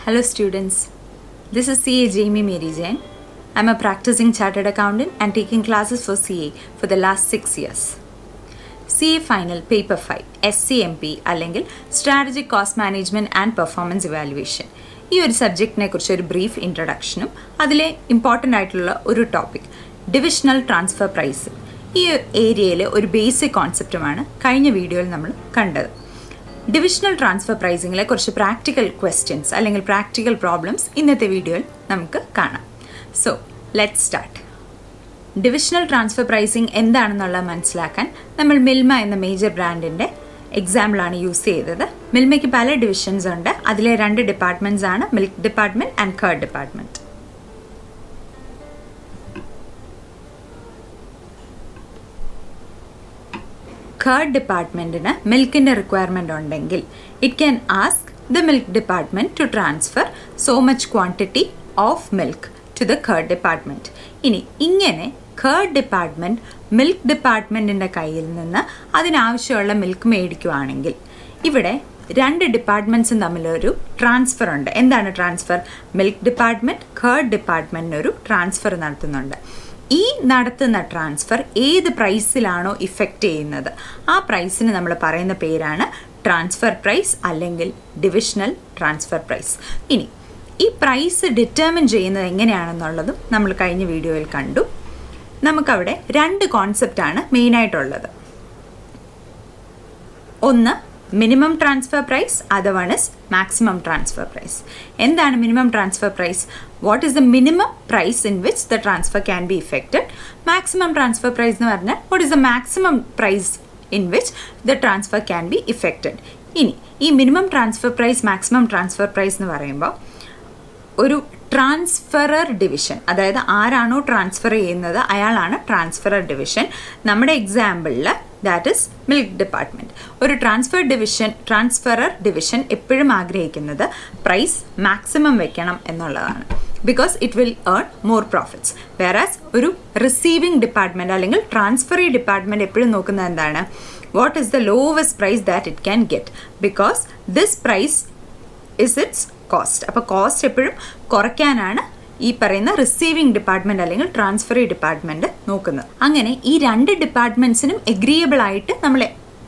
Hello students, this is CA Jaimy Jayan. I am a practicing chartered accountant and taking classes for CA for the last 6 years. CA Final Paper 5 SCMPE അല്ലെങ്കിൽ Strategic Cost Management and Performance Evaluation. ഈ ഒരു സബ്ജക്റ്റിനെ കുറിച്ച് ഒരു brief ഇൻട്രഡക്ഷനും അതിലെ important ആയിട്ടുള്ള ഒരു topic divisional transfer price. ഈ ഏരിയയിൽ ഒരു ബേസിക് കോൺസെപ്റ്റുമാണ് കഴിഞ്ഞ വീഡിയോയിൽ നമ്മൾ കണ്ടത്. ഡിവിഷണൽ ട്രാൻസ്ഫർ പ്രൈസിങ്ങിലെ കുറച്ച് പ്രാക്ടിക്കൽ ക്വസ്റ്റ്യൻസ് അല്ലെങ്കിൽ പ്രാക്ടിക്കൽ പ്രോബ്ലംസ് ഇന്നത്തെ വീഡിയോയിൽ നമുക്ക് കാണാം. So let's start. Divisional transfer pricing എന്താണെന്നുള്ളത് മനസ്സിലാക്കാൻ നമ്മൾ മിൽമ എന്ന മേജർ ബ്രാൻഡിൻ്റെ എക്സാമ്പിളാണ് യൂസ് ചെയ്തത്. മിൽമയ്ക്ക് പല ഡിവിഷൻസ് ഉണ്ട്. അതിലെ 2 ഡിപ്പാർട്ട്മെൻറ്റ്സ് ആണ് milk department and curd department. Curd ഡിപ്പാർട്ട്മെൻറ്റിന് മിൽക്കിൻ്റെ റിക്വയർമെൻ്റ് ഉണ്ടെങ്കിൽ it can ask the milk department to transfer so much quantity of milk to the curd department. ഇനി ഇങ്ങനെ കർഡ് ഡിപ്പാർട്ട്മെൻറ്റ് മിൽക്ക് ഡിപ്പാർട്ട്മെൻറ്റിൻ്റെ കയ്യിൽ നിന്ന് അതിനാവശ്യമുള്ള മിൽക്ക് മേടിക്കുകയാണെങ്കിൽ ഇവിടെ 2 ഡിപ്പാർട്ട്മെൻറ്റ്സും തമ്മിലൊരു ട്രാൻസ്ഫർ ഉണ്ട്. എന്താണ് ട്രാൻസ്ഫർ? മിൽക്ക് ഡിപ്പാർട്ട്മെൻറ്റ് കർഡ് ഡിപ്പാർട്ട്മെൻറ്റിനൊരു ട്രാൻസ്ഫർ നടത്തുന്നുണ്ട്. ഈ നടത്തുന്ന ട്രാൻസ്ഫർ ഏത് പ്രൈസിലാണോ ഇഫക്റ്റ് ചെയ്യുന്നത് ആ പ്രൈസിന് നമ്മൾ പറയുന്ന പേരാണ് ട്രാൻസ്ഫർ പ്രൈസ് അല്ലെങ്കിൽ ഡിവിഷണൽ ട്രാൻസ്ഫർ പ്രൈസ്. ഇനി ഈ പ്രൈസ് ഡിറ്റർമിൻ ചെയ്യുന്നത് എങ്ങനെയാണെന്നുള്ളതും നമ്മൾ കഴിഞ്ഞ വീഡിയോയിൽ കണ്ടു. നമുക്കവിടെ 2 കോൺസെപ്റ്റാണ് മെയിനായിട്ടുള്ളത്. ഒന്ന് minimum transfer price, other one is maximum transfer price. എന്താണ് minimum transfer price? What is the minimum price in which the transfer can be effected? Maximum transfer price എന്ന് പറഞ്ഞാൽ what is the maximum price in which the transfer can be effected. ഇനി ഈ minimum transfer price maximum transfer price എന്ന് പറയുമ്പോൾ ഒരു transferor division, അതായത് ആരാണോ transfer ചെയ്യുന്നത് അയാളാണ് ട്രാൻസ്ഫറർ ഡിവിഷൻ. നമ്മുടെ എക്സാമ്പിളിൽ ദാറ്റ് ഇസ് മിൽക്ക് ഡിപ്പാർട്ട്മെൻറ്റ്. ഒരു ട്രാൻസ്ഫറർ ഡിവിഷൻ എപ്പോഴും ആഗ്രഹിക്കുന്നത് പ്രൈസ് മാക്സിമം വെക്കണം എന്നുള്ളതാണ്. Because it will earn more profits. Whereas ഒരു റിസീവിംഗ് ഡിപ്പാർട്ട്മെൻറ്റ് അല്ലെങ്കിൽ ട്രാൻസ്ഫറി ഡിപ്പാർട്ട്മെൻറ്റ് എപ്പോഴും നോക്കുന്നത് എന്താണ്? What is the lowest price that it can get, because this price is its cost. അപ്പോൾ കോസ്റ്റ് എപ്പോഴും കുറയ്ക്കാനാണ് ഈ പറയുന്ന റിസീവിംഗ് ഡിപ്പാർട്ട്മെൻറ്റ് അല്ലെങ്കിൽ ട്രാൻസ്ഫറി ഡിപ്പാർട്ട്മെൻറ്റ് നോക്കുന്നത്. അങ്ങനെ ഈ 2 ഡിപ്പാർട്ട്മെൻറ്റ്സിനും എഗ്രിയബിൾ ആയിട്ട് നമ്മൾ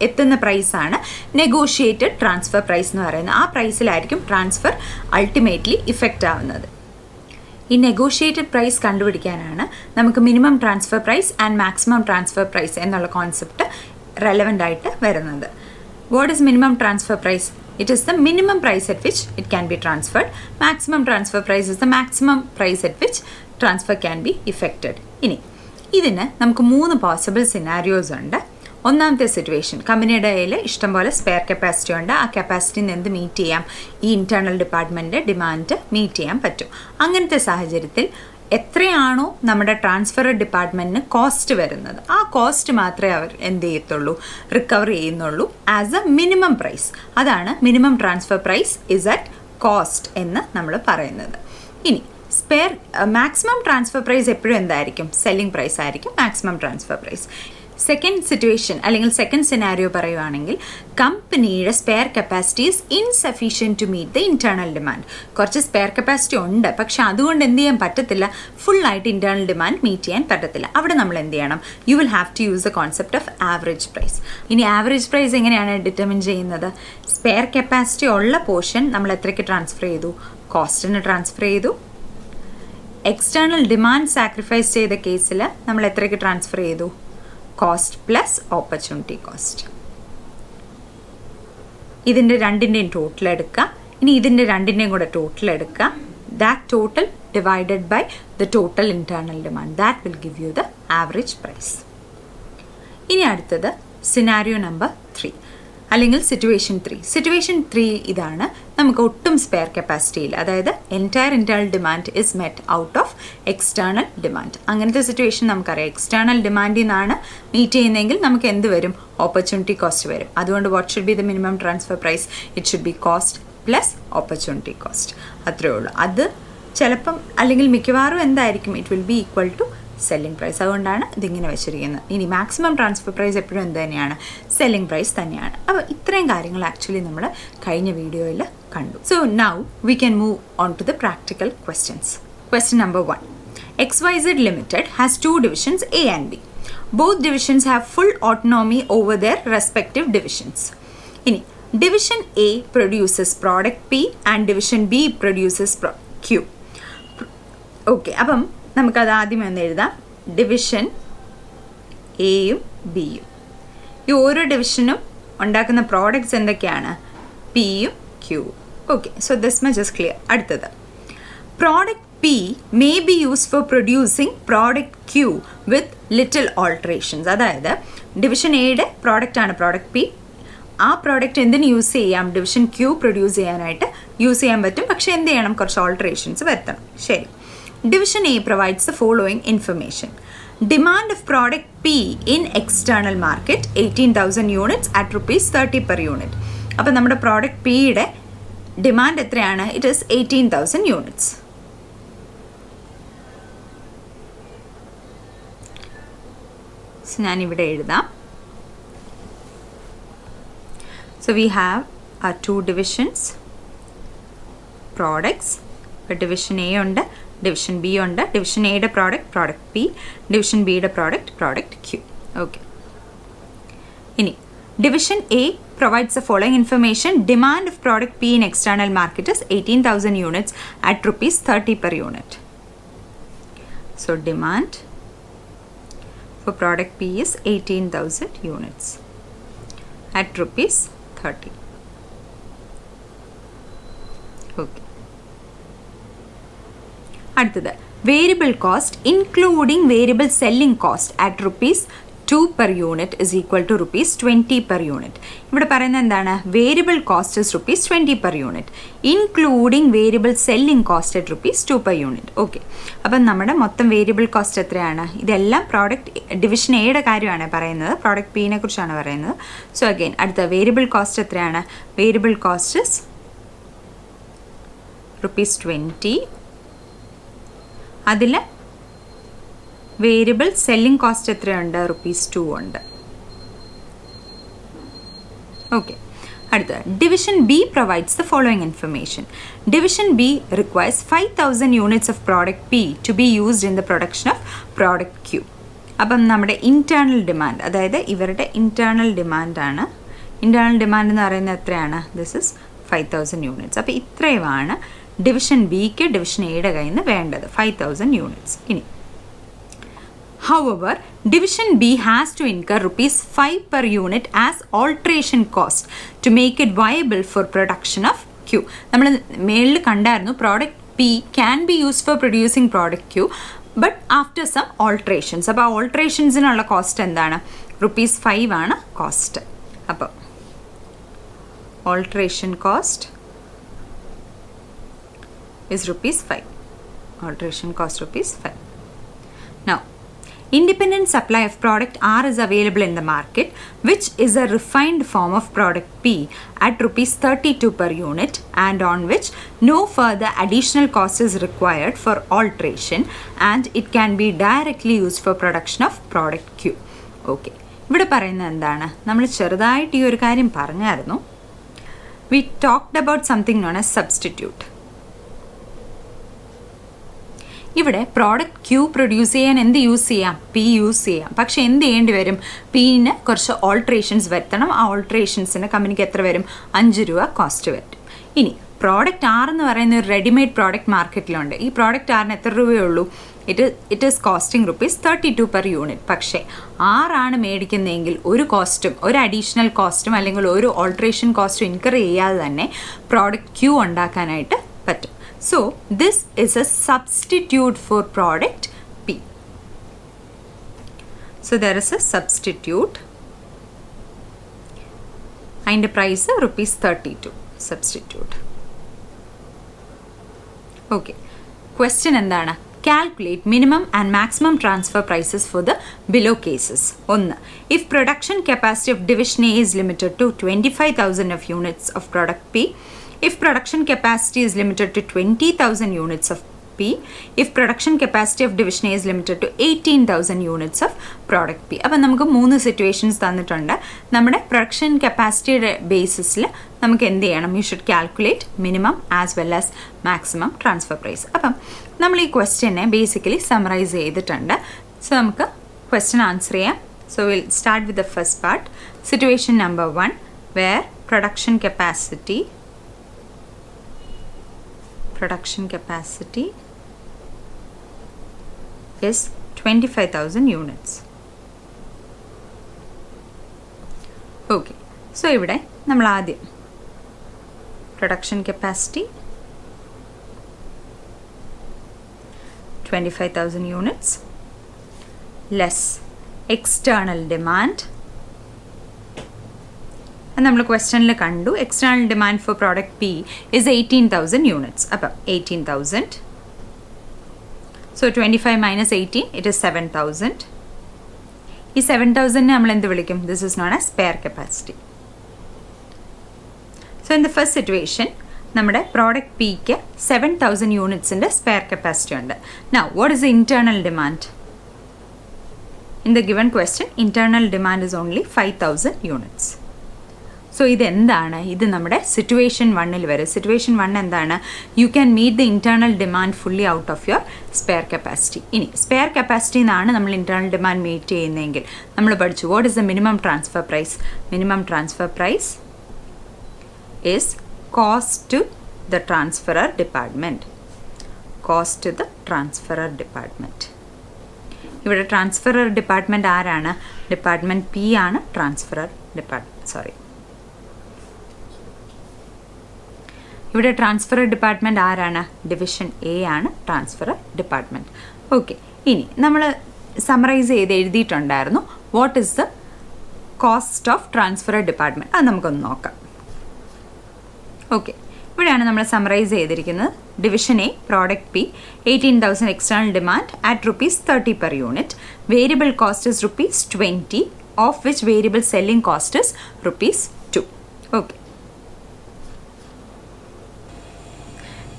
എത്തുന്ന പ്രൈസാണ് നെഗോഷിയേറ്റഡ് ട്രാൻസ്ഫർ പ്രൈസ് എന്ന് പറയുന്നത്. ആ പ്രൈസിലായിരിക്കും ട്രാൻസ്ഫർ അൾട്ടിമേറ്റ്ലി ഇഫക്റ്റ് ആവുന്നത്. ഈ നെഗോഷിയേറ്റഡ് പ്രൈസ് കണ്ടുപിടിക്കാനാണ് നമുക്ക് minimum transfer price and maximum transfer price എന്നുള്ള കോൺസെപ്റ്റ് റെലവൻ്റ് ആയിട്ട് വരുന്നത്. What is minimum transfer price? It is the minimum price at which it can be transferred. Maximum transfer price is the maximum price at which transfer can be effected. ഇനി ഇതിന് നമുക്ക് 3 possible scenarios ഉണ്ട്. ഒന്നാമത്തെ situation, കമ്പനിയുടെ കയ്യിൽ ഇഷ്ടംപോലെ spare capacity ഉണ്ട്. ആ കപ്പാസിറ്റിന്ന് എന്ത് മീറ്റ് ചെയ്യാം? ഈ ഇൻറ്റേർണൽ ഡിപ്പാർട്ട്മെൻറ്റിൻ്റെ ഡിമാൻഡ് മീറ്റ് ചെയ്യാൻ പറ്റും. അങ്ങനത്തെ സാഹചര്യത്തിൽ എത്രയാണോ നമ്മുടെ ട്രാൻസ്ഫർ ഡിപ്പാർട്ട്മെൻറ്റിന് കോസ്റ്റ് വരുന്നത് ആ കോസ്റ്റ് മാത്രമേ അവർ എന്ത് ചെയ്യത്തുള്ളൂ? റിക്കവർ ചെയ്യുന്നുള്ളൂ ആസ് എ മിനിമം പ്രൈസ്. അതാണ് minimum transfer price is at cost എന്ന് നമ്മൾ പറയുന്നത്. ഇനി മാക്സിമം ട്രാൻസ്ഫർ പ്രൈസ് എപ്പോഴും എന്തായിരിക്കും? സെല്ലിംഗ് പ്രൈസ് ആയിരിക്കും maximum transfer price. Second situation അല്ലെങ്കിൽ സെക്കൻഡ് സിനാരിയോ പറയുവാണെങ്കിൽ കമ്പനിയുടെ spare capacity is insufficient to meet the internal demand. കുറച്ച് സ്പെയർ കപ്പാസിറ്റി ഉണ്ട്, പക്ഷെ അതുകൊണ്ട് എന്ത് ചെയ്യാൻ പറ്റത്തില്ല? ഫുള്ളായിട്ട് ഇൻറ്റേർണൽ ഡിമാൻഡ് മീറ്റ് ചെയ്യാൻ പറ്റത്തില്ല. അവിടെ നമ്മൾ എന്ത് ചെയ്യണം? You will have to use the concept of average price. ഇനി ആവറേജ് പ്രൈസ് എങ്ങനെയാണ് ഡിറ്റർമിൻ ചെയ്യുന്നത്? സ്പെയർ കപ്പാസിറ്റി ഉള്ള പോർഷൻ നമ്മൾ എത്രയ്ക്ക് ട്രാൻസ്ഫർ ചെയ്തു? കോസ്റ്റിന് ട്രാൻസ്ഫർ ചെയ്തു. എക്സ്റ്റേണൽ ഡിമാൻഡ് സാക്രിഫൈസ് ചെയ്ത കേസിൽ നമ്മൾ എത്രയ്ക്ക് ട്രാൻസ്ഫർ ചെയ്തു? Cost plus opportunity cost. ഇതിൻ്റെ 2ൻ്റെയും ടോട്ടൽ എടുക്കുക. ഇനി ഇതിൻ്റെ 2ൻ്റെയും കൂടെ ടോട്ടൽ എടുക്കുക. That total divided by the total internal demand. That will give you the average price. ഇനി അടുത്തത് സിനാരിയോ നമ്പർ 3 അല്ലെങ്കിൽ സിറ്റുവേഷൻ 3. സിറ്റുവേഷൻ 3 ഇതാണ്. നമുക്ക് ഒട്ടും സ്പെയർ കപ്പാസിറ്റിയിൽ, അതായത് internal demand is met out of external demand. അങ്ങനത്തെ സിറ്റുവേഷൻ നമുക്കറിയാം. എക്സ്റ്റേണൽ ഡിമാൻഡിൽ നിന്നാണ് മീറ്റ് ചെയ്യുന്നതെങ്കിൽ നമുക്ക് എന്ത് വരും? ഓപ്പർച്യൂണിറ്റി കോസ്റ്റ് വരും. അതുകൊണ്ട് what should be the minimum transfer price? It should be cost plus opportunity cost. അത്രയേ ഉള്ളൂ. അത് ചിലപ്പം അല്ലെങ്കിൽ മിക്കവാറും എന്തായിരിക്കും? It will be equal to selling price. അതുകൊണ്ടാണ് ഇതിങ്ങനെ വെച്ചിരിക്കുന്നത്. ഇനി മാക്സിമം ട്രാൻസ്ഫർ പ്രൈസ് എപ്പോഴും എന്ത് തന്നെയാണ്? സെല്ലിംഗ് പ്രൈസ് തന്നെയാണ്. അപ്പോൾ ഇത്രയും കാര്യങ്ങൾ ആക്ച്വലി നമ്മൾ കഴിഞ്ഞ വീഡിയോയിൽ kandu. So now we can move on to the practical questions. Question number 1. XYZ Limited has 2 divisions A and B. Both divisions have full autonomy over their respective divisions. Ini Division A produces product P and Division B produces Q. Okay, അപ്പം നമുക്കത് ആദ്യം ഒന്ന് എഴുതാം. Division എയും ബിയും, ഈ ഓരോ ഡിവിഷനും ഉണ്ടാക്കുന്ന പ്രോഡക്ട്സ് എന്തൊക്കെയാണ്? പിയും ക്യൂവും. Okay, so this much is clear. അടുത്തത്, product P may be used for producing product Q with little alterations. അതായത് ഡിവിഷൻ എയുടെ പ്രോഡക്റ്റ് ആണ് പ്രോഡക്റ്റ് പി. ആ പ്രോഡക്റ്റ് എന്തിന് യൂസ് ചെയ്യാം? ഡിവിഷൻ ക്യൂ പ്രൊഡ്യൂസ് ചെയ്യാനായിട്ട് യൂസ് ചെയ്യാൻ പറ്റും. പക്ഷെ എന്ത് ചെയ്യണം? കുറച്ച് ഓൾട്ടറേഷൻസ് വരുത്തണം. ശരി. Division A provides the following information. Demand of product P in external market 18,000 units at ₹30 per unit. അപ്പോൾ നമ്മുടെ പ്രോഡക്റ്റ് പിയുടെ ഡിമാൻഡ് എത്രയാണ്? It is 18,000 units. ഞാനിവിടെ എഴുതാം. So we have our 2 divisions, products. ഇപ്പോൾ ഡിവിഷൻ എ ഉണ്ട്, ഡിവിഷൻ ബി ഉണ്ട്. Division എയുടെ പ്രോഡക്റ്റ് പി, ഡിവിഷൻ ബിയുടെ പ്രോഡക്റ്റ് ക്യൂ. ഓക്കെ, ഇനി division A provides the following information. Demand of product P in external market is 18,000 units at ₹30 per unit. So demand for product P is 18,000 units at ₹30. Okay. അടുത്തത്, variable cost including variable selling cost at ₹2 per unit is equal to ₹20 per unit. ഇവിടെ പറയുന്നത് എന്താണ്? Variable cost is ₹20 per unit including variable selling cost at ₹2 per unit. Okay, അപ്പം നമ്മുടെ മൊത്തം variable cost എത്രയാണ്? ഇതെല്ലാം product division എയുടെ കാര്യമാണ് പറയുന്നത്, പ്രോഡക്റ്റ് പിനെ കുറിച്ചാണ് പറയുന്നത്. സോ അഗെയിൻ അടുത്ത വേരിയബിൾ കോസ്റ്റ് എത്രയാണ്? Variable cost is ₹20. അതിൽ വേരിയബിൾ സെല്ലിംഗ് കോസ്റ്റ് എത്രയുണ്ട്? ₹2 ഉണ്ട്. ഓക്കെ, അടുത്ത division B provides the following information. Division B requires 5,000 units of product P to be used in the production of product Q. അപ്പം നമ്മുടെ internal demand, അതായത് ഇവരുടെ internal ഡിമാൻഡാണ്. Internal demand എന്ന് പറയുന്നത് എത്രയാണ്? This is 5,000 units. അപ്പോൾ ഇത്രയുമാണ് ഡിവിഷൻ ബിക്ക് ഡിവിഷൻ എയുടെ കയ്യിൽ നിന്ന് വേണ്ടത്, 5,000 യൂണിറ്റ്സ്. ഇനി however, division B has to incur ₹5 per unit as alteration cost to make it viable for production of Q. നമ്മൾ മേളിൽ കണ്ടായിരുന്നു product P can be used for producing product Q but after some alterations. അപ്പോൾ ആ ഓൾട്ടറേഷൻസിനുള്ള cost എന്താണ്? ₹5 ആണ് cost. അപ്പോൾ alteration cost is ₹5. Alteration cost ₹5. Now, independent supply of product R is available in the market, which is a refined form of product P at ₹32 per unit and on which no further additional cost is required for alteration and it can be directly used for production of product Q. Okay, ഇവിടെ പറയുന്നത് എന്താണ്? നമ്മൾ ചെറുതായിട്ട് ഈ ഒരു കാര്യം പറഞ്ഞായിരുന്നു. We talked about something known as substitute. ഇവിടെ പ്രോഡക്റ്റ് ക്യൂ പ്രൊഡ്യൂസ് ചെയ്യാൻ എന്ത് യൂസ് ചെയ്യാം? പി യൂസ് ചെയ്യാം. പക്ഷെ എന്ത് ചെയ്യേണ്ടി വരും? പിന് കുറച്ച് ഓൾട്ടറേഷൻസ് വരുത്തണം. ആ ഓൾട്ടറേഷൻസിന് കമ്പനിക്ക് എത്ര വരും? ₹5 കോസ്റ്റ് വരും. ഇനി പ്രോഡക്റ്റ് ആർ എന്ന് പറയുന്ന ഒരു റെഡിമെയ്ഡ് പ്രോഡക്റ്റ് മാർക്കറ്റിലുണ്ട്. ഈ പ്രോഡക്റ്റ് ആറിന് എത്ര രൂപയുള്ളൂ? It is costing ₹32 per unit. പക്ഷേ ആറാണ് മേടിക്കുന്നതെങ്കിൽ ഒരു കോസ്റ്റും, ഒരു അഡീഷണൽ കോസ്റ്റും അല്ലെങ്കിൽ ഒരു ഓൾട്ടറേഷൻ കോസ്റ്റും ഇൻകർ ചെയ്യാതെ തന്നെ പ്രോഡക്റ്റ് ക്യൂ ഉണ്ടാക്കാനായിട്ട് പറ്റും. So this is a substitute for product P. So there is a substitute. And the price is ₹32. Substitute. Okay. Question endana? Calculate minimum and maximum transfer prices for the below cases. 1. If production capacity of division A is limited to 25,000 of units of product P, if production capacity is limited to 20,000 units of P if production capacity of division A is limited to 18,000 units of product P. അപ്പോൾ നമുക്ക് 3 situations തന്നിട്ടുണ്ട്. നമ്മുടെ production കപ്പാസിറ്റിയുടെ ബേസിസിൽ നമുക്ക് എന്ത് ചെയ്യണം? You should calculate minimum as well as maximum transfer price. അപ്പം നമ്മൾ ഈ ക്വസ്റ്റ്യനെ ബേസിക്കലി സമറൈസ് ചെയ്തിട്ടുണ്ട്. സോ നമുക്ക് ക്വസ്റ്റ്യൻ ആൻസർ ചെയ്യാം. So we'll start with the first part. Situation number 1, where production capacity is 25,000 units. Okay. So ഇവിടെ നമ്മൾ ആദ്യം production capacity 25,000 units less external demand. And നമ്മൾ ക്വസ്റ്റ്യനിൽ കണ്ടു external demand for product P is 18,000 units. അപ്പം 18,000. So 25 minus 18, it is 7,000. ഈ 7,000 നമ്മൾ എന്ത് വിളിക്കും? This is known as spare capacity. So in the first situation, നമ്മുടെ പ്രോഡക്റ്റ് Pക്ക് 7,000 യൂണിറ്റ്സിൻ്റെ സ്പെയർ കപ്പാസിറ്റി ഉണ്ട്. Now, what is the internal demand? In the given question, internal demand is only 5,000 units. So, ഇതെന്താണ്? ഇത് നമ്മുടെ situation 1-ൽ വരും. Situation 1 എന്താണ്? You can meet the internal demand fully out of your spare capacity. ഇനി spare capacity എന്നാണ് നമ്മൾ internal demand meet ചെയ്യുന്നതെങ്കിൽ നമ്മൾ പഠിച്ചു what is the minimum transfer price? Minimum transfer price is cost to the transferor department. Cost to the transferor department. ഇവിടെ transferor department ആരാണ്? Department P ആണ് transferor department. ഇവിടെ transferor department ആരാണ്? Division A ആണ് transferor department. Okay, ഇനി നമ്മൾ summarise ചെയ്ത് എഴുതിയിട്ടുണ്ടായിരുന്നു what is the cost of transferor department. അത് നമുക്കൊന്ന് നോക്കാം. ഓക്കെ, ഇവിടെയാണ് നമ്മൾ സമറൈസ് ചെയ്തിരിക്കുന്നത്. Division A, product P, 18,000 external demand at ₹30 per unit. Variable cost is ₹20, of which variable selling cost is ₹2. Okay.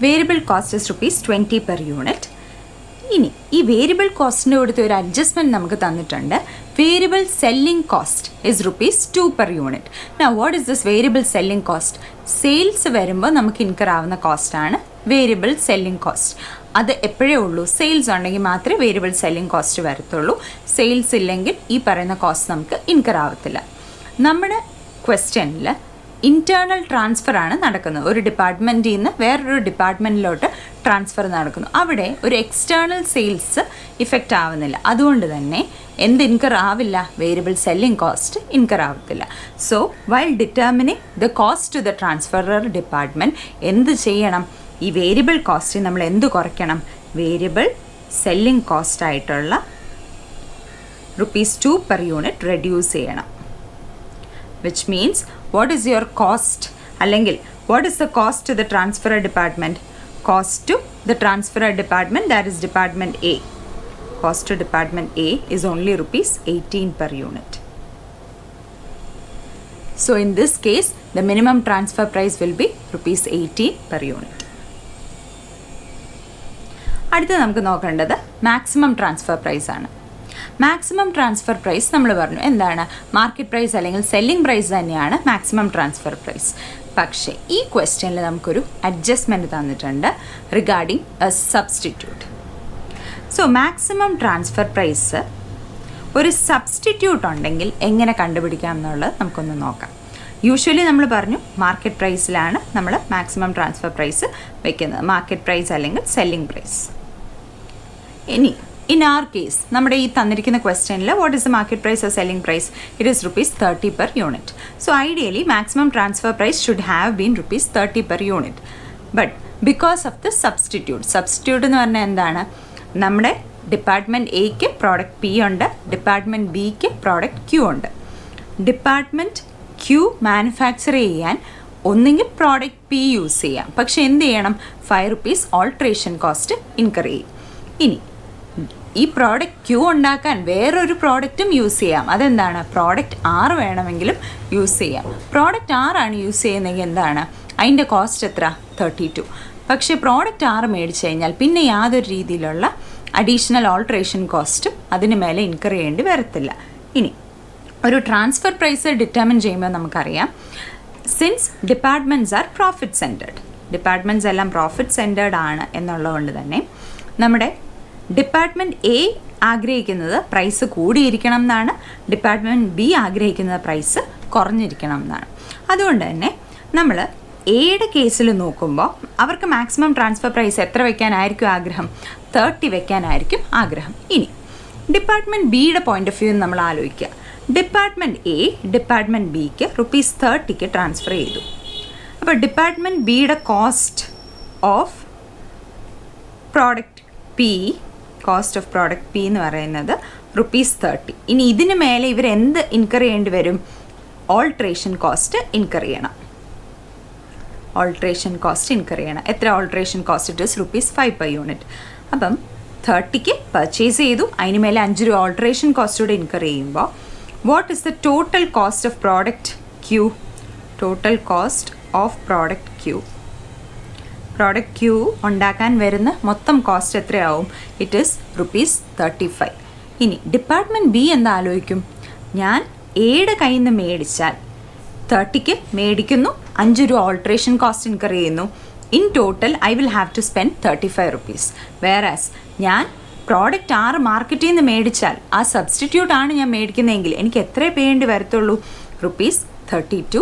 Variable cost is ₹20 per unit. ഇനി ഈ variable കോസ്റ്റിൻ്റെ കൊടുത്ത് ഒരു അഡ്ജസ്റ്റ്മെൻറ്റ് നമുക്ക് തന്നിട്ടുണ്ട്. Variable selling cost is ₹2 per unit. Now what is this variable selling cost? Sales വരുമ്പോൾ നമുക്ക് incur ആവുന്ന കോസ്റ്റാണ് variable selling cost. അത് എപ്പോഴേ ഉള്ളൂ? സെയിൽസ് ഉണ്ടെങ്കിൽ മാത്രമേ വേരിയബിൾ സെല്ലിംഗ് കോസ്റ്റ് വരത്തുള്ളൂ. സെയിൽസ് ഇല്ലെങ്കിൽ ഈ പറയുന്ന കോസ്റ്റ് നമുക്ക് ഇൻകർ ആവത്തില്ല. നമ്മുടെ ക്വസ്റ്റ്യനിൽ ഇൻറ്റേർണൽ ട്രാൻസ്ഫർ ആണ് നടക്കുന്നത്. ഒരു ഡിപ്പാർട്ട്മെൻറ്റിൽ നിന്ന് വേറൊരു ഡിപ്പാർട്ട്മെൻറ്റിലോട്ട് ട്രാൻസ്ഫർ നടക്കുന്നു. അവിടെ ഒരു എക്സ്റ്റേണൽ സെയിൽസ് ഇഫക്റ്റ് ആവുന്നില്ല. അതുകൊണ്ട് തന്നെ എന്ത് ഇൻകർ ആവില്ല? വേരിയബിൾ സെല്ലിംഗ് കോസ്റ്റ് ഇൻകർ ആവത്തില്ല. So while determining the cost to the transferor department എന്ത് ചെയ്യണം? ഈ വേരിയബിൾ കോസ്റ്റ് നമ്മൾ എന്ത് കുറയ്ക്കണം? വേരിയബിൾ സെല്ലിംഗ് കോസ്റ്റ് ആയിട്ടുള്ള ₹2 per unit റെഡ്യൂസ് ചെയ്യണം. which means what is your cost? അല്ലെങ്കിൽ what is the cost to the transferor department? Cost to the transferor department, that is department A. Cost to department A is only ₹18 per unit. So in this case, the minimum transfer price will be ₹18 per unit. അടുത്ത നമുക്ക് നോക്കേണ്ടത് maximum transfer price ആണ്. Maximum transfer price നമ്മൾ പറഞ്ഞു എന്താണ്? Market price അല്ലെങ്കിൽ selling price തന്നെയാണ് maximum transfer price. പക്ഷേ ഈ ക്വസ്റ്റ്യനിൽ നമുക്കൊരു അഡ്ജസ്റ്റ്മെൻറ്റ് തന്നിട്ടുണ്ട് regarding a substitute. So maximum transfer price ഒരു സബ്സ്റ്റിറ്റ്യൂട്ട് ഉണ്ടെങ്കിൽ എങ്ങനെ കണ്ടുപിടിക്കാം എന്നുള്ളത് നമുക്കൊന്ന് നോക്കാം. യൂഷ്വലി നമ്മൾ പറഞ്ഞു മാർക്കറ്റ് പ്രൈസിലാണ് നമ്മൾ മാക്സിമം ട്രാൻസ്ഫർ പ്രൈസ് വയ്ക്കുന്നത്, മാർക്കറ്റ് പ്രൈസ് അല്ലെങ്കിൽ സെല്ലിംഗ് പ്രൈസ്. ഇനി ഇൻ ആർ കേസ് നമ്മുടെ ഈ തന്നിരിക്കുന്ന ക്വസ്റ്റ്യനിൽ what is the market price or selling price? It is ₹30 per unit. So ideally maximum transfer price should have been ₹30 per unit. But because of the substitute എന്ന് പറഞ്ഞാൽ എന്താണ്? നമ്മുടെ department എക്ക് product P ഉണ്ട്, ഡിപ്പാർട്ട്മെൻറ്റ് ബിക്ക് product Q ഉണ്ട്. Department Q manufacture ചെയ്യാൻ ഒന്നുകിൽ പ്രോഡക്റ്റ് P യൂസ് ചെയ്യാം, പക്ഷെ എന്ത് ചെയ്യണം? ₹5 ഓൾട്രേഷൻ കോസ്റ്റ് ഇൻകർ ചെയ്യും. ഇനി ഈ പ്രോഡക്റ്റ് Q ഉണ്ടാക്കാൻ വേറൊരു പ്രോഡക്റ്റും യൂസ് ചെയ്യാം. അതെന്താണ്? പ്രോഡക്റ്റ് R വേണമെങ്കിലും യൂസ് ചെയ്യാം. പ്രോഡക്റ്റ് R ആണ് യൂസ് ചെയ്യുന്നതെങ്കിൽ എന്താണ് അതിൻ്റെ കോസ്റ്റ് എത്ര? 32. പക്ഷേ പ്രോഡക്റ്റ് 6 മേടിച്ച് കഴിഞ്ഞാൽ പിന്നെ യാതൊരു രീതിയിലുള്ള അഡീഷണൽ ഓൾട്രേഷൻ കോസ്റ്റും അതിന് മേലെ ഇൻകർ ചെയ്യേണ്ടി വരത്തില്ല. ഇനി ഒരു ട്രാൻസ്ഫർ പ്രൈസ് ഡിറ്റർമിൻ ചെയ്യുമ്പോൾ നമുക്കറിയാം, since departments are profit centred, departments എല്ലാം പ്രോഫിറ്റ് സെൻറ്റേഡ് ആണ് എന്നുള്ളതുകൊണ്ട് തന്നെ നമ്മുടെ ഡിപ്പാർട്ട്മെൻറ്റ് എ ആഗ്രഹിക്കുന്നത് പ്രൈസ് കൂടിയിരിക്കണം എന്നാണ്, ഡിപ്പാർട്ട്മെൻറ്റ് ബി ആഗ്രഹിക്കുന്നത് പ്രൈസ് കുറഞ്ഞിരിക്കണം എന്നാണ്. അതുകൊണ്ട് തന്നെ നമ്മൾ എയുടെ കേസിൽ നോക്കുമ്പോൾ അവർക്ക് മാക്സിമം ട്രാൻസ്ഫർ പ്രൈസ് എത്ര വയ്ക്കാനായിരിക്കും ആഗ്രഹം? 30 വയ്ക്കാനായിരിക്കും ആഗ്രഹം. ഇനി ഡിപ്പാർട്ട്മെൻറ്റ് ബിയുടെ പോയിൻ്റ് ഓഫ് വ്യൂ നമ്മൾ ആലോചിക്കുക. ഡിപ്പാർട്ട്മെൻറ്റ് എ ഡിപ്പാർട്ട്മെൻറ്റ് ബിക്ക് ₹30 ട്രാൻസ്ഫർ ചെയ്തു. അപ്പോൾ ഡിപ്പാർട്ട്മെൻറ്റ് ബിയുടെ cost of product P, cost of product P എന്ന് പറയുന്നത് ₹30. ഇനി ഇതിന് മേലെ ഇവർ എന്ത് ഇൻകർ ചെയ്യേണ്ടി വരും? ഓൾട്രേഷൻ കോസ്റ്റ് ഇൻകർ ചെയ്യണം. ഓൾട്രേഷൻ കോസ്റ്റ് ഇൻകർ ചെയ്യണം. എത്ര alteration cost? It is ₹5 per unit. അപ്പം 30ക്ക് പർച്ചേസ് ചെയ്തു, അതിന് മേലെ 5 രൂപ ഓൾട്രേഷൻ കോസ്റ്റോടെ ഇൻകർ ചെയ്യുമ്പോൾ what is the total cost of product Q? Total cost of product Q, product Q ഉണ്ടാക്കാൻ വരുന്ന മൊത്തം കോസ്റ്റ് എത്രയാവും? It is ₹35. ഇനി ഡിപ്പാർട്ട്മെൻറ്റ് ബി എന്താ ആലോചിക്കും? ഞാൻ എയുടെ കയ്യിൽ നിന്ന് മേടിച്ചാൽ 30ക്ക് മേടിക്കുന്നു, 5 രൂപ ഓൾട്രേഷൻ കോസ്റ്റ് ഇൻകർ ചെയ്യുന്നു. In total I will have to spend ₹35. Whereas ഞാൻ പ്രോഡക്റ്റ് 6 മാർക്കറ്റിൽ നിന്ന് മേടിച്ചാൽ ആ സബ്സ്റ്റിറ്റ്യൂട്ട് ആണ് ഞാൻ മേടിക്കുന്നതെങ്കിൽ എനിക്ക് എത്ര പേയ്യേണ്ടി വരത്തുള്ളൂ? ₹32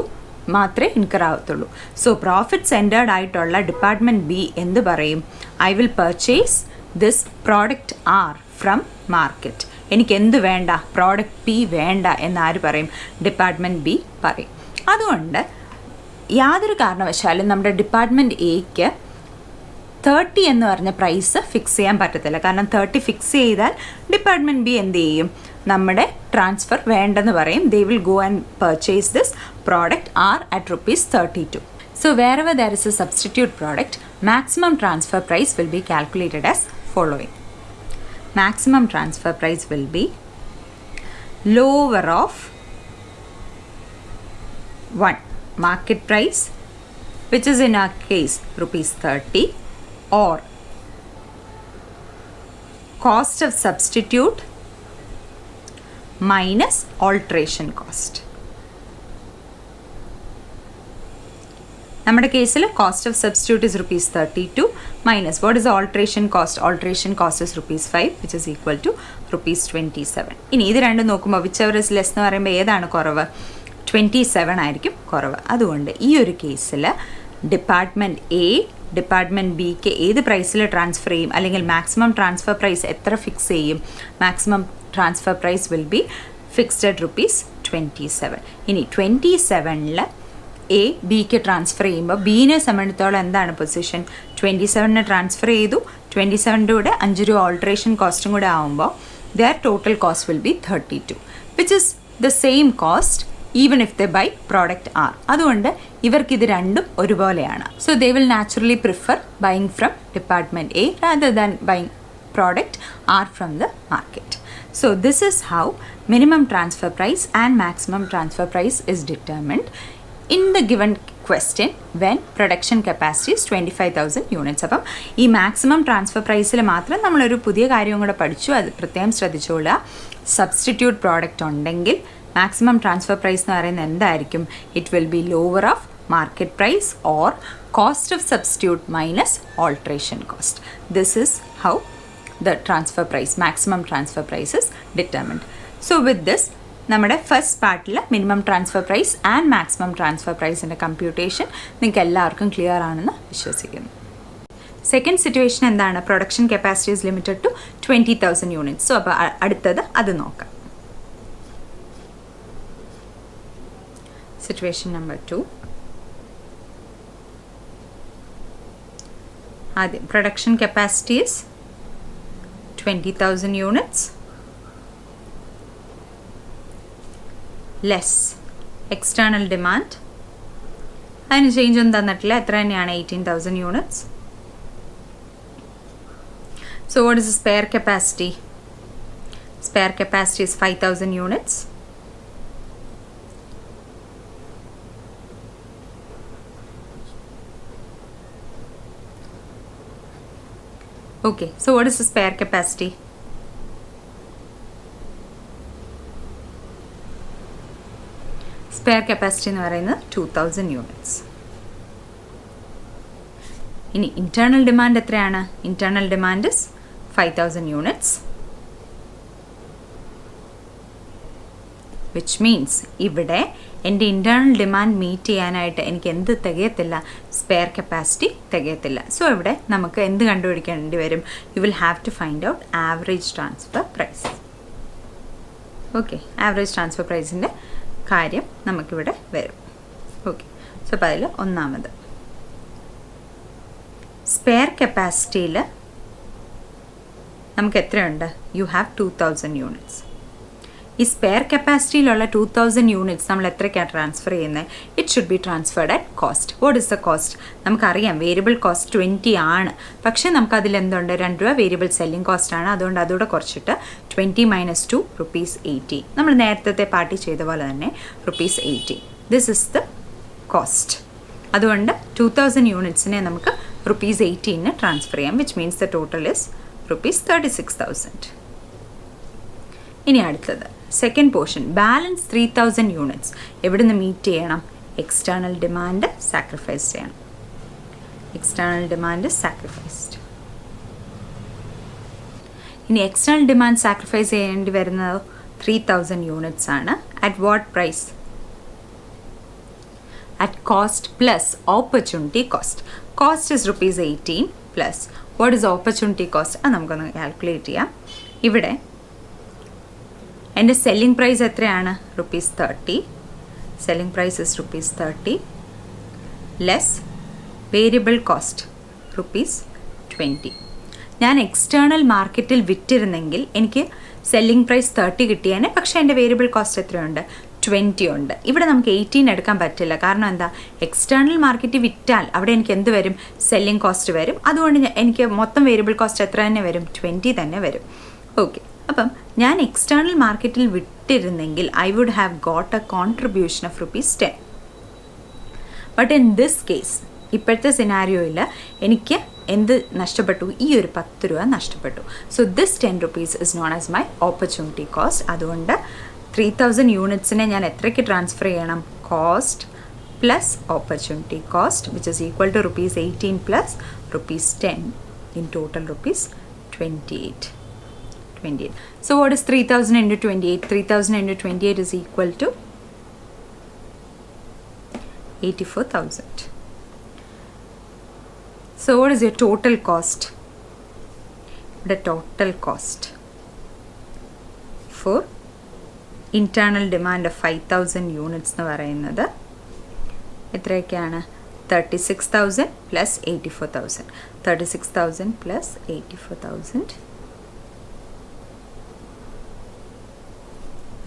മാത്രമേ ഇൻകർ ആവത്തുള്ളൂ. സോ പ്രോഫിറ്റ് സെൻറ്റേർഡ് ആയിട്ടുള്ള ഡിപ്പാർട്ട്മെൻറ്റ് ബി എന്ത് പറയും? I will purchase this product R from market. എനിക്ക് എന്ത് വേണ്ട? പ്രോഡക്റ്റ് പി വേണ്ട എന്നാര് പറയും? ഡിപ്പാർട്ട്മെൻറ്റ് ബി പറയും. അതുകൊണ്ട് യാതൊരു കാരണവശാലും നമ്മുടെ ഡിപ്പാർട്ട്മെൻറ്റ് എക്ക് 30 എന്ന് പറഞ്ഞ പ്രൈസ് ഫിക്സ് ചെയ്യാൻ പറ്റത്തില്ല. കാരണം 30 ഫിക്സ് ചെയ്താൽ ഡിപ്പാർട്ട്മെൻറ്റ് ബി എന്ത് ചെയ്യും? നമ്മുടെ ട്രാൻസ്ഫർ വേണ്ടെന്ന് പറയും. They will go and purchase this product R at ₹32. So wherever there is a substitute product, maximum transfer price will be calculated as following. Maximum transfer price will be lower of 1 market price, which is in our case ₹30, or cost of substitute minus alteration cost. നമ്മുടെ കേസിൽ cost of substitute is ₹32 minus what is alteration cost? Alteration cost is ₹5 which is equal to ₹27. ഇനി ഇത് രണ്ടും നോക്കുമ്പോൾ which ever is less എന്ന് പറയുമ്പോൾ ഏതാണ് കുറവ്? 27 ആയിരിക്കും കുറവ്. അതുകൊണ്ട് ഈ ഒരു കേസിൽ ഡിപ്പാർട്ട്മെൻറ്റ് എ ഡിപ്പാർട്ട്മെൻറ്റ് ബിക്ക് ഏത് പ്രൈസിൽ ട്രാൻസ്ഫർ ചെയ്യും, അല്ലെങ്കിൽ മാക്സിമം ട്രാൻസ്ഫർ പ്രൈസ് എത്ര ഫിക്സ് ചെയ്യും? Maximum transfer price will be fixed at ₹27. ഇനി 27ൽ എ ബിക്ക് ട്രാൻസ്ഫർ ചെയ്യുമ്പോൾ ബീനെ സംബന്ധിച്ചിടത്തോളം എന്താണ് പൊസിഷൻ? 27ന് ട്രാൻസ്ഫർ ചെയ്തു, 27ൻ്റെ കൂടെ 5 രൂപ ഓൾട്രേഷൻ കോസ്റ്റും കൂടെ ആകുമ്പോൾ their total cost will be 32, which is the same cost even if the buy product R. അതുകൊണ്ട് ഇവർക്കിത് രണ്ടും ഒരുപോലെയാണ്. So they will naturally prefer buying from department A rather than buying product R from the market. So this is how minimum transfer price and maximum transfer price is determined in the given question when production capacity is 25,000 units. അപ്പം ഈ maximum transfer പ്രൈസിൽ മാത്രം നമ്മളൊരു പുതിയ കാര്യം കൂടെ പഠിച്ചു, അത് പ്രത്യേകം ശ്രദ്ധിച്ചോളുക. സബ്സ്റ്റിറ്റ്യൂട്ട് പ്രോഡക്റ്റ് ഉണ്ടെങ്കിൽ മാക്സിമം ട്രാൻസ്ഫർ പ്രൈസ് എന്ന് പറയുന്നത് എന്തായിരിക്കും? It will B lower of market price or cost of substitute minus alteration cost. This is how the transfer price, maximum transfer price is determined. So with this, നമ്മുടെ first പാർട്ടിൽ minimum transfer price and maximum transfer പ്രൈസിൻ്റെ computation നിങ്ങൾക്ക് എല്ലാവർക്കും clear ആണെന്ന് വിശ്വസിക്കുന്നു. Second situation എന്താണ്? Production capacity is limited to 20,000 units. So അപ്പോൾ അടുത്തത് അത് നോക്കാം. Situation number 2. ആദ്യം production capacity is 20,000 units less external demand. അതിന് ചേഞ്ച് ഒന്നും തന്നിട്ടില്ല, എത്ര തന്നെയാണ് 18,000 units. So what is spare capacity? Spare capacity is 5,000 units. Okay, so what is the spare capacity? Spare capacity എന്ന് പറയുന്നത് 2000 units. ഇനി internal demand എത്രയാണ്? Internal demand is 5000 units. Which means ഇവിടെ എൻ്റെ ഇൻറ്റേർണൽ ഡിമാൻഡ് മീറ്റ് ചെയ്യാനായിട്ട് എനിക്ക് എന്ത് തികയത്തില്ല? സ്പെയർ കപ്പാസിറ്റി തികയത്തില്ല. സോ ഇവിടെ നമുക്ക് എന്ത് കണ്ടുപിടിക്കേണ്ടി വരും? You will have to find out average transfer price. Okay, average transfer പ്രൈസിൻ്റെ കാര്യം നമുക്കിവിടെ വരും. ഓക്കെ, സോ അപ്പോൾ അതിൽ ഒന്നാമത് സ്പെയർ കപ്പാസിറ്റിയിൽ നമുക്ക് എത്രയുണ്ട്? You have 2000 units. ഈ സ്പെയർ കപ്പാസിറ്റിയിലുള്ള 2000 യൂണിറ്റ്സ് നമ്മൾ എത്രയ്ക്കാണ് ട്രാൻസ്ഫർ ചെയ്യുന്നത്? It should be transferred at cost. What is the cost? നമുക്കറിയാം വേരിയബിൾ കോസ്റ്റ് 20 ആണ്. പക്ഷേ നമുക്കതിൽ എന്തുണ്ട്? 2 രൂപ വേരിയബിൾ സെല്ലിംഗ് കോസ്റ്റ് ആണ്. അതുകൊണ്ട് അതോടെ കുറച്ചിട്ട് 20 - 2 ₹80. നമ്മൾ നേരത്തെ പാർട്ടി ചെയ്ത പോലെ തന്നെ ₹80. This is the cost. അതുകൊണ്ട് 2000 യൂണിറ്റ്സിനെ നമുക്ക് ₹80 ട്രാൻസ്ഫർ ചെയ്യാം. Which means the total is ₹36,000. ഇനി അടുത്തത് സെക്കൻഡ് പോർഷൻ, ബാലൻസ് 3000 യൂണിറ്റ്സ് എവിടെ നിന്ന് മീറ്റ് ചെയ്യണം? എക്സ്റ്റേണൽ ഡിമാൻഡ് സാക്രിഫൈസ് ചെയ്യണം. External demand sacrificed. ഇനി എക്സ്റ്റേണൽ ഡിമാൻഡ് സാക്രിഫൈസ് ചെയ്യേണ്ടി വരുന്നത് 3000 യൂണിറ്റ്സ് ആണ്. At what price? At cost plus opportunity cost. Cost is ₹18 plus what is opportunity cost? അത് നമുക്കൊന്ന് കാൽക്കുലേറ്റ് ചെയ്യാം. ഇവിടെ എൻ്റെ സെല്ലിംഗ് പ്രൈസ് എത്രയാണ്? ₹30. Selling price is ₹30 less variable cost ₹20. ഞാൻ എക്സ്റ്റേണൽ മാർക്കറ്റിൽ വിറ്റിരുന്നെങ്കിൽ എനിക്ക് സെല്ലിംഗ് പ്രൈസ് 30 കിട്ടിയേനെ. പക്ഷേ എൻ്റെ വേരിയബിൾ കോസ്റ്റ് എത്രയുണ്ട്? 20 ഉണ്ട്. ഇവിടെ നമുക്ക് 18 എടുക്കാൻ പറ്റില്ല. കാരണം എന്താ? എക്സ്റ്റേണൽ മാർക്കറ്റിൽ വിറ്റാൽ അവിടെ എനിക്ക് എന്ത് വരും? സെല്ലിംഗ് കോസ്റ്റ് വരും. അതുകൊണ്ട് എനിക്ക് മൊത്തം വേരിയബിൾ കോസ്റ്റ് എത്ര തന്നെ വരും? 20 തന്നെ വരും. ഓക്കെ, അപ്പം ഞാൻ എക്സ്റ്റേണൽ മാർക്കറ്റിൽ വിട്ടിരുന്നെങ്കിൽ I would have got a contribution of ₹10. But in this case, ഇപ്പോഴത്തെ സിനാരിയോയിൽ എനിക്ക് എന്ത് നഷ്ടപ്പെട്ടു? ഈ ഒരു 10 രൂപ നഷ്ടപ്പെട്ടു. So this ₹10 is known as my opportunity cost. അതുകൊണ്ട് 3000 യൂണിറ്റ്സിനെ ഞാൻ എത്രയ്ക്ക് ട്രാൻസ്ഫർ ചെയ്യണം? Cost plus opportunity cost which is equal to ₹18 plus ₹10 in total ₹28. So what is 3000 into 28? 3000 into 28 is equal to 84,000. So what is your total cost? The total cost for internal demand of 5000 units എന്ന് പറയുന്നത് എത്രയൊക്കെയാണ്? 36,000 plus 84,000. 36,000 plus 84,000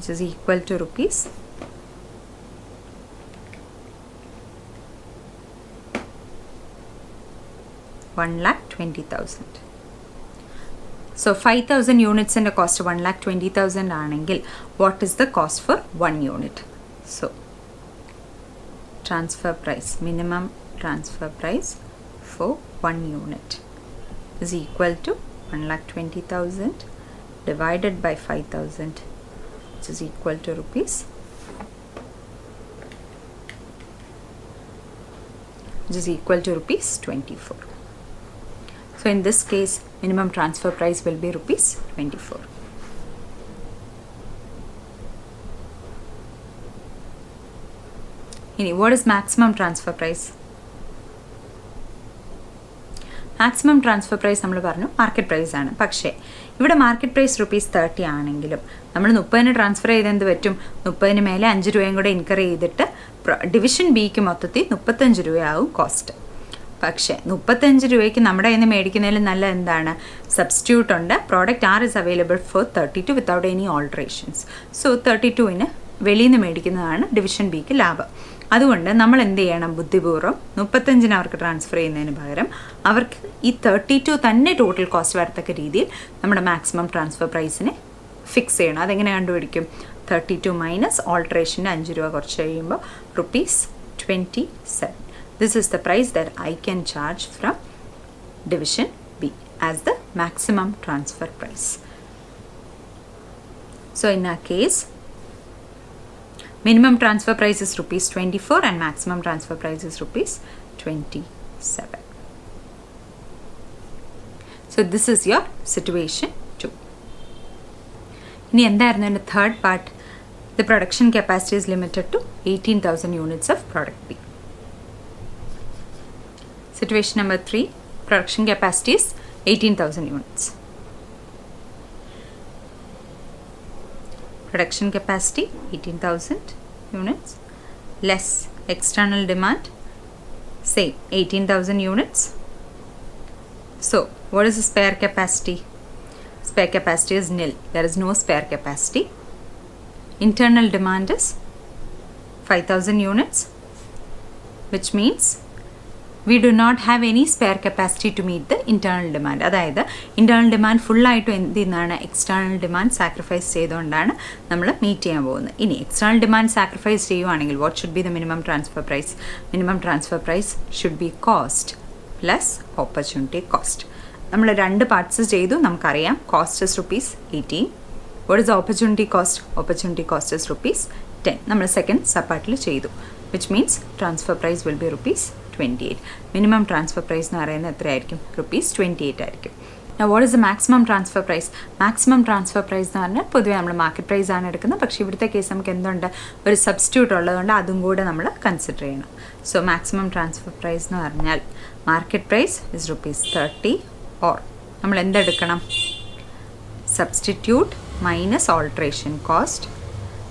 which is equal to rupees 1,20,000. So 5,000 units in the cost 1,20,000 ആണെങ്കിൽ what is the cost for 1 unit? So transfer price, minimum transfer price for 1 unit is equal to 1,20,000 divided by 5,000, which is equal to rupees 24. So in this case, minimum transfer price will be rupees 24. What is maximum transfer price? Maximum transfer price നമ്മൾ പറഞ്ഞു market price ആണ്. പക്ഷേ ഇവിടെ market price ₹30 ആണെങ്കിലും നമ്മൾ 30 transfer ചെയ്ത് എന്ത് പറ്റും? 30 മേലെ 5 രൂപയും കൂടെ ഇൻകർ ചെയ്തിട്ട് ഡിവിഷൻ ബിക്ക് മൊത്തത്തിൽ 35 രൂപയാവും കോസ്റ്റ്. പക്ഷേ 35 രൂപയ്ക്ക് നമ്മുടെ കയ്യിൽ നിന്ന് മേടിക്കുന്നതിൽ നല്ല എന്താണ്? സബ്സ്റ്റിറ്റ്യൂട്ട് ഉണ്ട്. Product R is available for 32 without any alterations. So 32ന് വെളിയിൽ നിന്ന് മേടിക്കുന്നതാണ് ഡിവിഷൻ ബിക്ക് ലാഭം. അതുകൊണ്ട് നമ്മൾ എന്ത് ചെയ്യണം? ബുദ്ധിപൂർവ്വം 35 അവർക്ക് ട്രാൻസ്ഫർ ചെയ്യുന്നതിന് പകരം അവർക്ക് ഈ 32 തന്നെ ടോട്ടൽ കോസ്റ്റ് വരത്തക്ക രീതിയിൽ നമ്മുടെ മാക്സിമം ട്രാൻസ്ഫർ പ്രൈസിനെ ഫിക്സ് ചെയ്യണം. അതെങ്ങനെ കണ്ടുപിടിക്കും? 32 മൈനസ് ഓൾട്ടറേഷൻ്റെ 5 രൂപ കുറച്ച് കഴിയുമ്പോൾ ₹27. This is the price that I can charge from division B. as the maximum transfer price. So in our case, minimum transfer price is rupees 24 and maximum transfer price is rupees 27. So this is your situation 2. Ini endaayirunnu the third part. The production capacity is limited to 18,000 units of product B. Situation number 3, production capacity is 18,000 units. Production capacity 18,000 units less external demand, say 18,000 units. So what is the spare capacity? Spare capacity is nil. There is no spare capacity. Internal demand is 5,000 units, which means we do not have any spare capacity to meet the internal demand. അതായത് internal demand full ആയിട്ട് എന്ത് ചെയ്യുന്നതാണ്, external demand sacrifice ചെയ്തുകൊണ്ടാണ് നമ്മൾ meet ചെയ്യാൻ പോകുന്നത്. ഇനി external demand sacrifice ചെയ്യുവാണെങ്കിൽ what should be the minimum transfer price? Minimum transfer price should be cost plus opportunity cost. നമ്മൾ രണ്ട് പാർട്സ് ചെയ്തു, നമുക്കറിയാം cost is rupees 18. what is the opportunity cost? Opportunity cost is rupees 10. നമ്മൾ second sub ചെയ്തു, which means transfer price will be rupees 28. minimum transfer price എന്ന് പറയുന്നത് എത്രയായിരിക്കും? rupees 28 ആയിരിക്കും. Now what is the maximum transfer price? maximum transfer price എന്ന് പറഞ്ഞാൽ പൊതുവെ നമ്മൾ മാർക്കറ്റ് പ്രൈസ് ആണ് എടുക്കുന്നത്. പക്ഷേ ഇവിടുത്തെ കേസ് നമുക്ക് എന്തുണ്ട്, ഒരു സബ്സ്റ്റിറ്റ്യൂട്ട് ഉള്ളതുകൊണ്ട് അതും കൂടെ നമ്മൾ കൺസിഡർ ചെയ്യണം. സോ മാക്സിമം ട്രാൻസ്ഫർ പ്രൈസ് എന്ന് പറഞ്ഞാൽ market price is rupees 30 or നമ്മൾ എന്തെടുക്കണം, substitute minus alteration cost,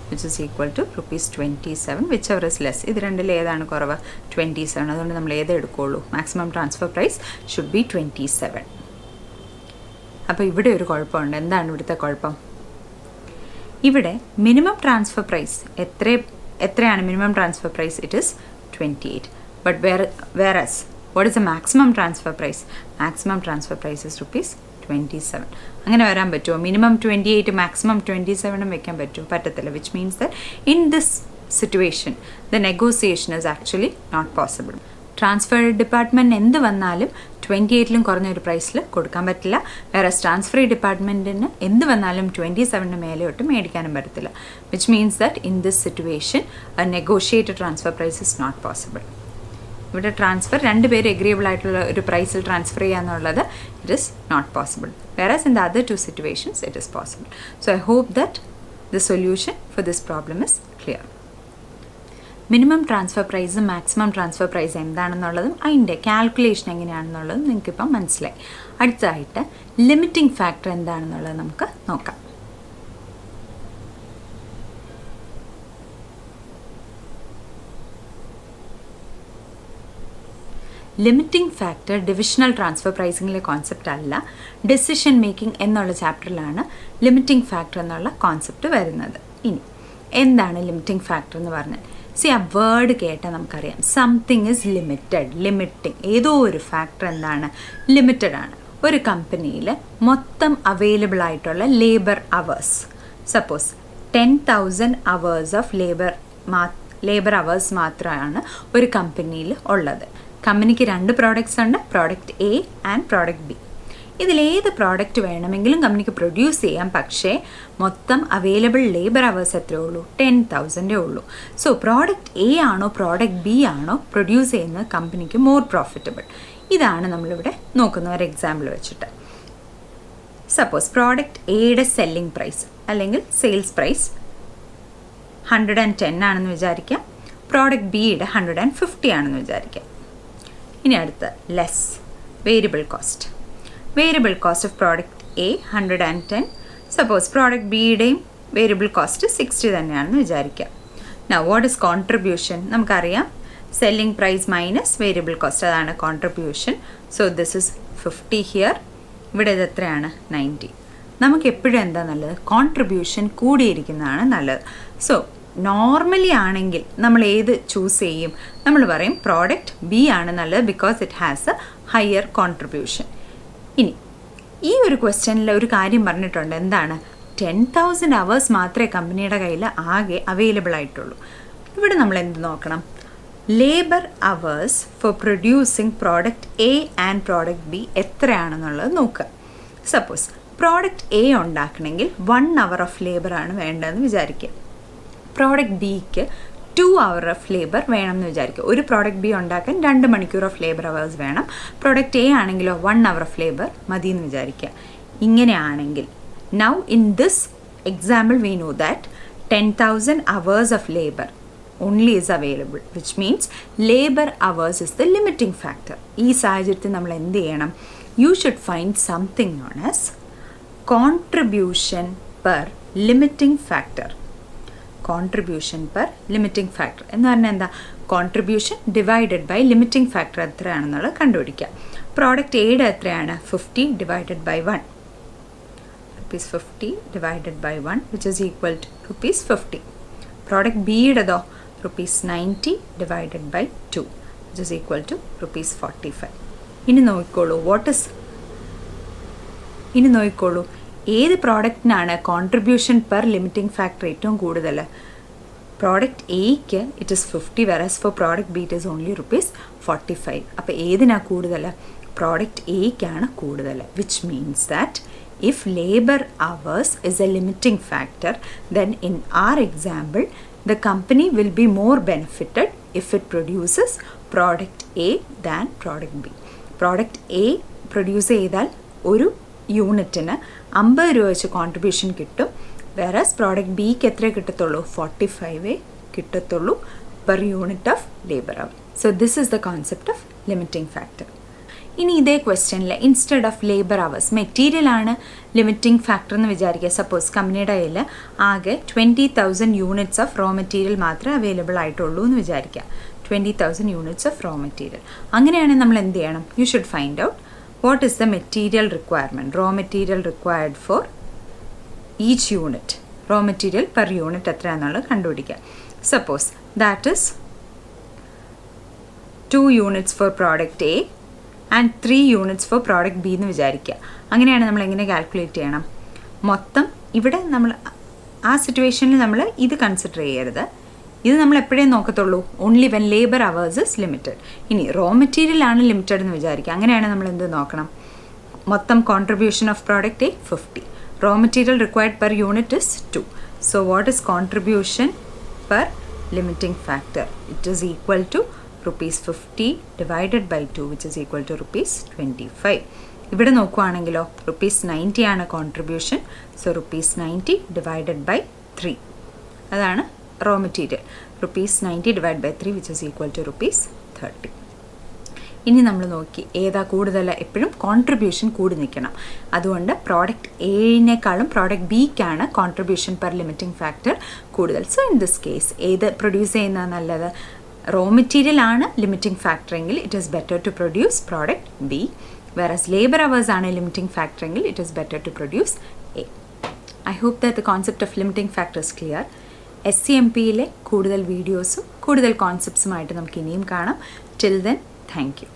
which is equal to rupees 27, whichever is less. ഇത് രണ്ടിൽ ഏതാണ് കുറവ്? 27. അതുകൊണ്ട് നമ്മൾ ഏത് എടുക്കുകയുള്ളൂ? Maximum transfer price should be 27. അപ്പോൾ ഇവിടെ ഒരു കുഴപ്പമുണ്ട്. എന്താണ് ഇവിടുത്തെ കുഴപ്പം? ഇവിടെ മിനിമം ട്രാൻസ്ഫർ പ്രൈസ് എത്രയാണ് minimum transfer price? It is 28. But whereas what is the maximum transfer price? maximum transfer price is rupees 27. അങ്ങനെ വരാൻ പറ്റുമോ? മിനിമം 28 മാക്സിമം 27 വെക്കാൻ പറ്റുമോ? പറ്റത്തില്ല. Which means that in this situation the negotiation is actually not possible. Transfer department എന്ത് വന്നാലും 28ലും കുറഞ്ഞൊരു പ്രൈസിൽ കൊടുക്കാൻ പറ്റില്ല. വേറെ ട്രാൻസ്ഫർ ഡിപ്പാർട്ട്മെൻറ്റിന് എന്ത് വന്നാലും 27 മേലെയോട്ട് മേടിക്കാനും പറ്റത്തില്ല. Which means that in this situation a negotiated transfer price is not possible. ഇവിടെ ട്രാൻസ്ഫർ രണ്ടുപേര് എഗ്രിയബിൾ ആയിട്ടുള്ള ഒരു പ്രൈസിൽ ട്രാൻസ്ഫർ ചെയ്യുക എന്നുള്ളത് it is not possible. whereas in the other two situations it is possible. So I hope that the solution for this problem is clear. Minimum transfer പ്രൈസും maximum transfer price എന്താണെന്നുള്ളതും അതിൻ്റെ calculation എങ്ങനെയാണെന്നുള്ളതും നിങ്ങൾക്കിപ്പം മനസ്സിലായി. അടുത്തതായിട്ട് limiting factor എന്താണെന്നുള്ളത് നമുക്ക് നോക്കാം. Limiting factor divisional transfer പ്രൈസിങ്ങിലെ concept അല്ല, decision making എന്നുള്ള ചാപ്റ്ററിലാണ് ലിമിറ്റിംഗ് ഫാക്ടർ എന്നുള്ള കോൺസെപ്റ്റ് വരുന്നത്. ഇനി എന്താണ് ലിമിറ്റിംഗ് ഫാക്ടർ എന്ന് പറഞ്ഞാൽ, ആ വേർഡ് കേട്ടാൽ നമുക്കറിയാം സംതിങ് ഈസ് ലിമിറ്റഡ്. ലിമിറ്റിംഗ് ഏതോ ഒരു ഫാക്ടർ എന്താണ്, ലിമിറ്റഡ് ആണ്. ഒരു കമ്പനിയിൽ മൊത്തം അവൈലബിൾ ആയിട്ടുള്ള labour hours, suppose 10,000 hours of labour hours മാത്രമാണ് ഒരു കമ്പനിയിൽ ഉള്ളത്. കമ്പനിക്ക് രണ്ട് പ്രോഡക്റ്റ്സ് ഉണ്ട്, product A and product B. ഇതിലേത് പ്രോഡക്റ്റ് വേണമെങ്കിലും കമ്പനിക്ക് പ്രൊഡ്യൂസ് ചെയ്യാം, പക്ഷേ മൊത്തം അവൈലബിൾ ലേബർ അവേഴ്സ് എത്രയേ ഉള്ളൂ? 10,000 ഉള്ളൂ. സോ പ്രോഡക്റ്റ് എ ആണോ പ്രോഡക്റ്റ് ബി ആണോ പ്രൊഡ്യൂസ് ചെയ്യുന്നത് കമ്പനിക്ക് മോർ പ്രോഫിറ്റബിൾ? ഇതാണ് നമ്മളിവിടെ നോക്കുന്ന ഒരു എക്സാമ്പിൾ വെച്ചിട്ട്. സപ്പോസ് പ്രോഡക്റ്റ് എയുടെ സെല്ലിംഗ് പ്രൈസ് അല്ലെങ്കിൽ സെയിൽസ് പ്രൈസ് 110 ആണെന്ന് വിചാരിക്കാം, പ്രോഡക്റ്റ് ബിയുടെ 150 ആണെന്ന് വിചാരിക്കാം. ഇനി അടുത്ത് less variable cost. Variable cost of product A 110, suppose product ബിയുടെയും വേരിയബിൾ കോസ്റ്റ് 60 തന്നെയാണെന്ന് വിചാരിക്കാം. Now what is contribution? നമുക്കറിയാം selling price minus variable cost, അതാണ് contribution. So this is 50 here. ഇവിടെ ഇത് എത്രയാണ്? 90. നമുക്ക് എപ്പോഴും എന്താ നല്ലത്? കോൺട്രിബ്യൂഷൻ കൂടിയിരിക്കുന്നതാണ് നല്ലത്. സോ നോർമലി ആണെങ്കിൽ നമ്മൾ ഏത് ചൂസ് ചെയ്യും? നമ്മൾ പറയും പ്രോഡക്റ്റ് ബി ആണ് നല്ലത്, because it has A higher contribution. ഇനി ഈ ഒരു ക്വസ്റ്റ്യനിൽ ഒരു കാര്യം പറഞ്ഞിട്ടുണ്ട്, എന്താണ്? 10,000 hours മാത്രമേ കമ്പനിയുടെ കയ്യിൽ ആകെ അവൈലബിൾ ആയിട്ടുള്ളൂ. ഇവിടെ നമ്മൾ എന്ത് നോക്കണം? Labour hours for producing product A and product B എത്രയാണെന്നുള്ളത് നോക്കുക. സപ്പോസ് പ്രോഡക്റ്റ് എ ഉണ്ടാക്കണമെങ്കിൽ 1 hour ഓഫ് ലേബറാണ് വേണ്ടതെന്ന് വിചാരിക്കുക. പ്രോഡക്റ്റ് ബിക്ക് 2 hour ഓഫ് ലേബർ വേണമെന്ന് വിചാരിക്കുക. ഒരു പ്രോഡക്റ്റ് ബി ഉണ്ടാക്കാൻ 2 മണിക്കൂർ ഓഫ് ലേബർ അവേഴ്സ് വേണം. പ്രോഡക്റ്റ് എ ആണെങ്കിലോ 1 hour ഓഫ് ലേബർ മതി എന്ന് വിചാരിക്കുക. ഇങ്ങനെയാണെങ്കിൽ now in this example we know that 10,000 hours of labor only is available, which means labor hours is the limiting factor. ഈ സാഹചര്യത്തിൽ നമ്മൾ എന്ത് ചെയ്യണം? You should find something known as contribution per limiting factor. Contribution per limiting factor എന്ന് പറഞ്ഞാൽ എന്താ? Contribution divided by limiting factor എത്രയാണെന്നുള്ളത് കണ്ടുപിടിക്കുക. Product എയുടെ എത്രയാണ്? 50 divided by 1. Rupees 50 divided by 1 which is equal to rupees 50. Product B ഇടതോ rupees 90 divided by 2 which is equal to rupees 45. ഇനി നോക്കിക്കോളൂ ഏത് പ്രോഡക്റ്റിനാണ് contribution per limiting factor ഏറ്റവും കൂടുതൽ? പ്രോഡക്റ്റ് എയ്ക്ക് it is 50 whereas for product B it is only rupees 45. അപ്പോൾ ഏതിനാണ് കൂടുതൽ? Product എയ്ക്കാണ് കൂടുതൽ. Which means that if labor hours is a limiting factor, then in our example, the company will be more benefited if it produces product A than product B. Product A produce ചെയ്താൽ ഒരു യൂണിറ്റിന് 50 രൂപ വെച്ച് contribution കിട്ടും. Whereas product ബിക്ക് എത്ര കിട്ടത്തുള്ളൂ? 45 കിട്ടത്തുള്ളൂ per unit of labour hour. So this is the concept of limiting factor. ഇനി ഇതേ ക്വസ്റ്റ്യനിൽ ഇൻസ്റ്റെഡ് ഓഫ് ലേബർ അവേഴ്സ് മെറ്റീരിയലാണ് ലിമിറ്റിംഗ് ഫാക്ടർ എന്ന് വിചാരിക്കുക. സപ്പോസ് കമ്പനിയുടെ കയ്യിൽ ആകെ 20,000 യൂണിറ്റ്സ് ഓഫ് റോ മെറ്റീരിയൽ മാത്രമേ അവൈലബിൾ ആയിട്ടുള്ളൂ എന്ന് വിചാരിക്കുക. 20,000 യൂണിറ്റ്സ് ഓഫ് റോ മെറ്റീരിയൽ. അങ്ങനെയാണെങ്കിൽ നമ്മൾ എന്ത് ചെയ്യണം? You should find out what is the material requirement, raw material required for each unit. Raw material per unit എത്രയാണെന്നുള്ളത് കണ്ടുപിടിക്കുക. Suppose that is 2 units for product A and 3 units for product B എന്ന് വിചാരിക്കുക. അങ്ങനെയാണ് നമ്മൾ എങ്ങനെ calculate ചെയ്യണം? മൊത്തം ഇവിടെ നമ്മൾ ആ സിറ്റുവേഷനിൽ നമ്മൾ ഇത് കൺസിഡർ ചെയ്യരുത്. ഇത് നമ്മൾ എപ്പോഴേ നോക്കത്തുള്ളൂ only when labour hours is limited. ഇനി റോ മെറ്റീരിയൽ ആണ് ലിമിറ്റഡ് എന്ന് വിചാരിക്കുക. അങ്ങനെയാണ് നമ്മൾ എന്ത് നോക്കണം? മൊത്തം contribution of product A 50. Raw material required per unit is 2. So what is contribution per limiting factor? It is equal to rupees 50 divided by 2 which is equal to rupees 25. ഇവിടെ നോക്കുവാണെങ്കിലോ rupees 90 ആണ് contribution. So rupees 90 divided by 3 അതാണ് raw material. rupees 90 divided by 3 which is equal to rupees 30. ഇനി നമ്മൾ നോക്കി ഏതാ കൂടുതൽ? എപ്പോഴും contribution കൂടി നിൽക്കണം. അതുകൊണ്ട് പ്രോഡക്റ്റ് എയിനേക്കാളും പ്രോഡക്റ്റ് ബിക്കാണ് കോൺട്രിബ്യൂഷൻ പെർ ലിമിറ്റിംഗ് ഫാക്ടർ കൂടുതൽ. സോ ഇൻ ദിസ് കേസ് ഏത് പ്രൊഡ്യൂസ് ചെയ്യുന്നതാണ് നല്ലത്? റോ മെറ്റീരിയൽ ആണ് ലിമിറ്റിംഗ് ഫാക്ടർ എങ്കിൽ it is better to produce product B. Whereas labour hours ആണ് ലിമിറ്റിംഗ് ഫാക്ടർ എങ്കിൽ it is better to produce A. I hope that the concept of limiting factor is clear. SCMPEയിലെ കൂടുതൽ വീഡിയോസും കൂടുതൽ കോൺസെപ്റ്റ്സുമായിട്ട് നമുക്ക് ഇനിയും കാണാം. Till then thank U.